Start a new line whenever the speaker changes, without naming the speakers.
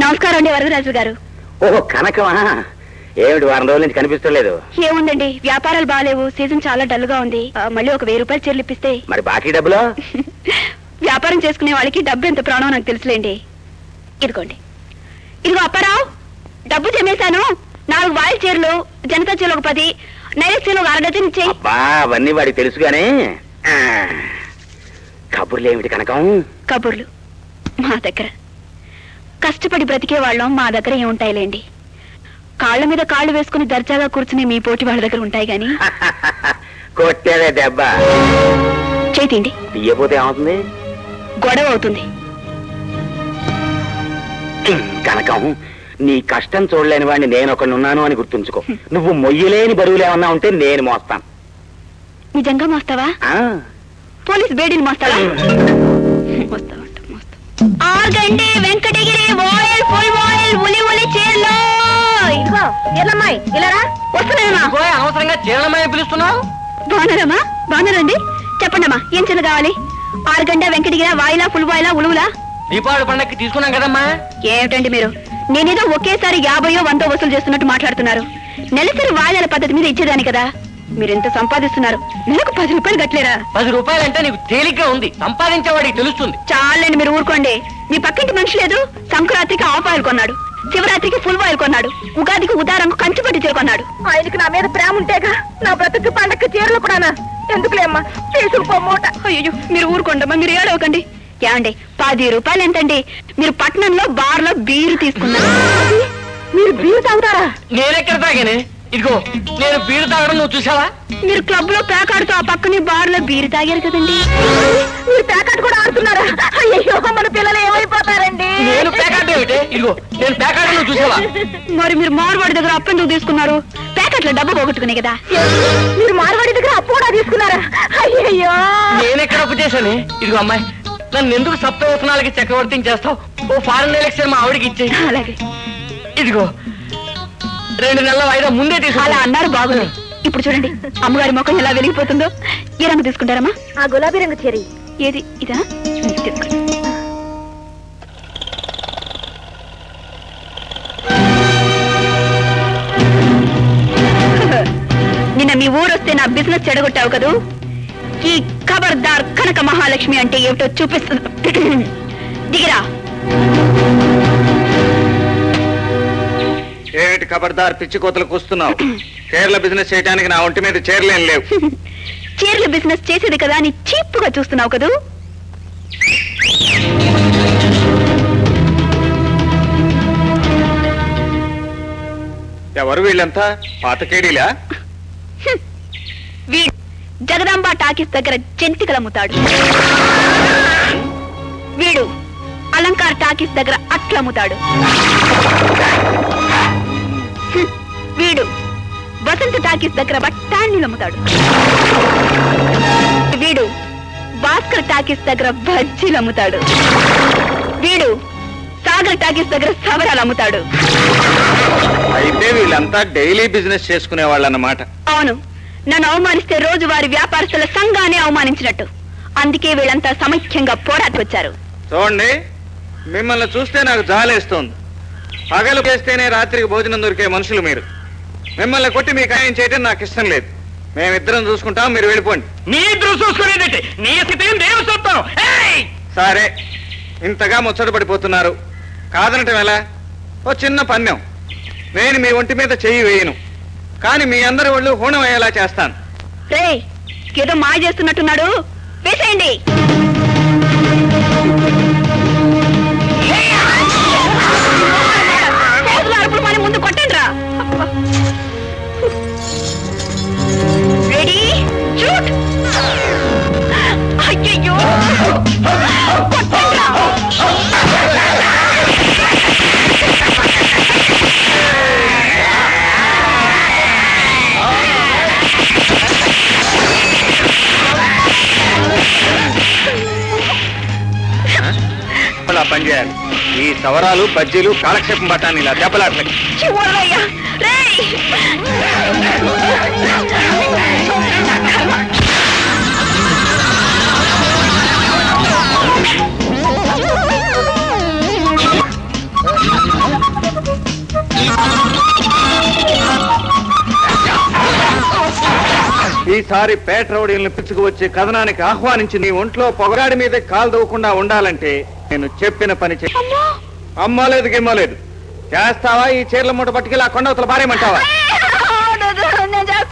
నమస్కారం అండి వరదరాజు గారు.
ఓహో కనకమా, ఏమిటి వారం రోజుల నుంచి కనిపిస్తలేదు?
ఏముందండి, వ్యాపారాలు బాగాలేవు, సీజన్ చాలా డల్ గా ఉంది. మళ్ళీ ఒక 1000 రూపాయలు చీరలు ఇప్పిస్తే.
మరి బాకీ డబ్బులు?
వ్యాపారం చేసుకునే వాళ్ళకి డబ్బు ఎంత ప్రాణం నాకు తెలుసులేండి. ఇదిగోండి. ఇదిగో అప్పారావు, డబ్బు చెమేశాను. 4 వాయిల్ చీరలు, జనతా చీరలు ఒక 10, నైరస్ చీరలు ఒక 1/2 డజన్ ఇచ్చేయి.
అవన్నీ వాడికి తెలుసుగానే. కబుర్లు ఏమిటి కనకం?
కబుర్లు మా దగ్గర కష్టపడి బ్రతికే వాళ్ళం, మా దగ్గర ఏముంటాయిలేండి. కాళ్ళ మీద కాళ్ళు వేసుకుని దర్జాగా కూర్చుని మీ పోటీ వాళ్ళ దగ్గర ఉంటాయి గాని.
కొట్టేదే దెబ్బ.
చేతిండి.
తీయపోతే ఏమవుతుంది?
గొడవ అవుతుంది.
కనకం, నీ కష్టం చూడలేని వాడిని నేను ఒకనున్నాను అని గుర్తుంచుకో. నువ్వు మొయ్యలేని బరువులు ఏమన్నా ఉంటే నేను మోస్తాను.
నిజంగా మోస్తావా? పోలీస్ బేడీని మోస్తావా? Organdy Venkatagiri voile full voile ఉలి ఉలి చీరలు. ఇదిగో ఎల్లమ్మాయి, ఇలారా. వస్తున్నానమ్మా.
అవసరంగా చీరలమ్మాయి పిలుస్తున్నావు?
బాగున్నారమ్మా? బాగున్నారండి. చెప్పండమ్మా, ఏం చీరలు కావాలి? ఆర్గండ వెంకటగిరి వాయిలా ఫుల్ వాయిలా ఉలువులా?
దీపావళి పండక్కి తీసుకున్నాం కదమ్మా.
ఏమిటండి మీరు, నేనేదో ఒకేసారి 50 100 వసూలు చేస్తున్నట్టు మాట్లాడుతున్నారు. నెలసరి వాయిదాల పద్ధతి మీద ఇచ్చేదాని కదా. మీరెంత సంపాదిస్తున్నారు? నెలకు 10 రూపాయలు గట్లేరా?
10 రూపాయలంటే నీకు తేలిగ్గా ఉంది, సంపాదించేవాడికి తెలుస్తుంది.
చాలండి, మీరు ఊరుకోండి. మీ పక్కింటి మనిషి లేదు, సంక్రాంతికి ఆఫ్ ఆయిల్ కొన్నాడు, శివరాత్రికి ఫుల్ ఆయిల్ కొన్నాడు, ఉగాదికి ఉదారంకు కంచుపట్టి చీర కొన్నాడు. ఆయనకి నా మీద ప్రేమ ఉంటేగా నా బ్రతుకు పండక్కి చీరలు కూడానా? ఎందుకులేమ్మా, తీసుకుపోమోట. అయ్యో, మీరు ఊరుకోండమ్మా, మీరు ఏడవకండి. ఏమండి, 10 రూపాయలు ఎంతండి? మీరు పట్నంలో బార్లో బీరు తీసుకున్నారు. మీరు బీరు తాగుతారా?
నేనెక్కడ తాగానే? ఇదిగో, నేను బీరు తాగడం నువ్వు చూసావా?
మీరు క్లబ్ లో ప్యాకాడుతూ ఆ పక్కనే బార్ లో బీరు తాగారు కదండి. మీరు ప్యాకాట్ కూడా ఆడుతున్నారా? అయ్యో, మన పిల్లలు ఏమైపోతారండి.
నేను ప్యాకాట్ ఏమిటి? ఇదిగో, నేను ప్యాకాట్ నువ్వు చూసావా?
మరి మీరు మార్వాడి దగ్గర అప్పు ఎందుకు తీసుకున్నారు? ప్యాకెట్లో డబ్బు పోగొట్టుకునే కదా. మీరు మార్వాడి దగ్గర అప్పు కూడా తీసుకున్నారా? అయ్యో,
నేనెక్కడ అప్పు చేశాను? ఇదిగో అమ్మాయి, నన్ను ఎందుకు సప్తవసనాలకి చక్రవర్తిని చేస్తావు? ఓ ఫారెన్ ఎలక్షన్ మా ఆవిడికి ఇచ్చే.
అలాగే.
ఇదిగో, 2 నెలల వాయిదా ముందే తీసుకు.
అలా అన్నారు, బాగుంది. ఇప్పుడు చూడండి, అమ్మగారి ముఖం ఎలా వెలిగిపోతుందో. ఏ రంగు తీసుకుంటారమ్మా? ఆ గులాబీ రంగు చీర. ఏది? ఇదా? తీసుకోండి. నిన్న మీ ఊరొస్తే నా బిజినెస్ చెడగొట్టావు కదూ. ఈ ఖబర్దార్ కనక మహాలక్ష్మి అంటే ఏమిటో చూపిస్తుంది. దిగిరా.
ఏమిటి ఖబర్దార్ పిచ్చి కోతలు కూస్తున్నావు? చీరల బిజినెస్ చేయడానికి నా ఒంటి మీద చీరలేం లేవు.
చీరల బిజినెస్ చేసేది కదా అని చీప్గా చూస్తున్నావు కదూ.
ఎవరు వీళ్ళంతా? పాతకేడీలా?
వీడు జగదాంబ టాకీస్ దగ్గర జంతికలు అమ్ముతాడు. వీడు అలంకార్ టాకీస్ దగ్గర అట్లు అమ్ముతాడు. వీడు వసంత టాకీస్ దగ్గర బఠానీలు అమ్ముతాడు. వీడు భాస్కర్ టాకీస్ దగ్గర బజ్జీలు అమ్ముతాడు. వీడు సాగర్ టాకీస్ దగ్గర సవరాలు అమ్ముతాడు.
అయితే వీళ్ళంతా డైలీ బిజినెస్ చేసుకునే వాళ్ళన్నమాట.
అవును, నన్ను అవమానిస్తే రోజువారి వ్యాపారస్తుల సంఘాన్ని అవమానించినట్టు. అందుకే వీళ్ళంతా సమైక్యంగా పోరాటి వచ్చారు.
చూడండి, మిమ్మల్ని చూస్తే నాకు జాలేస్తోంది. పగలు చేస్తేనే రాత్రికి భోజనం దొరికే మనుషులు మీరు. మిమ్మల్ని కొట్టి మీకు ఆయన చేయడం నాకు ఇష్టం లేదు. మేమిద్దరం చూసుకుంటాం, మీరు వెళ్ళిపోండి.
నీ ఇద్దరు చూసుకునేదంటే నీ స్థితి నేను చూస్తాం.
సరే, ఇంతగా ముచ్చట పడిపోతున్నారు, కాదనటం ఎలా? ఓ చిన్న పన్యం. నేను మీ ఒంటి మీద చెయ్యి వేయను, కానీ మీ అందరి ఒళ్ళు హూణం అయ్యేలా చేస్తాను.
రేయ్, ఏదో మాయ చేస్తున్నట్టున్నాడు, వేసేయండి. అప్పుడు మన ముందు కొట్టండి రా. Ready, shoot. అయ్యయ్యో, కొట్టండి రా.
పనిచేయాలి. ఈ సవరాలు బజ్జీలు కాలక్షేపం పట్టాను ఇలా దెబ్బలాట్లకి. ఈసారి పేట రౌడీలను పిచ్చుకువచ్చి కథనానికి ఆహ్వానించి నీ ఒంట్లో పొగరాడి మీద కాలు దవ్వకుండా ఉండాలంటే నేను చెప్పిన పని చెయ్యి. అమ్మలేదు గిమ్మలేదు చేస్తావా? ఈ చీరల మూట పట్టుకెళ్ళి ఆ కొండవతల భార్యమంటావా?
నేను చేస్తాను.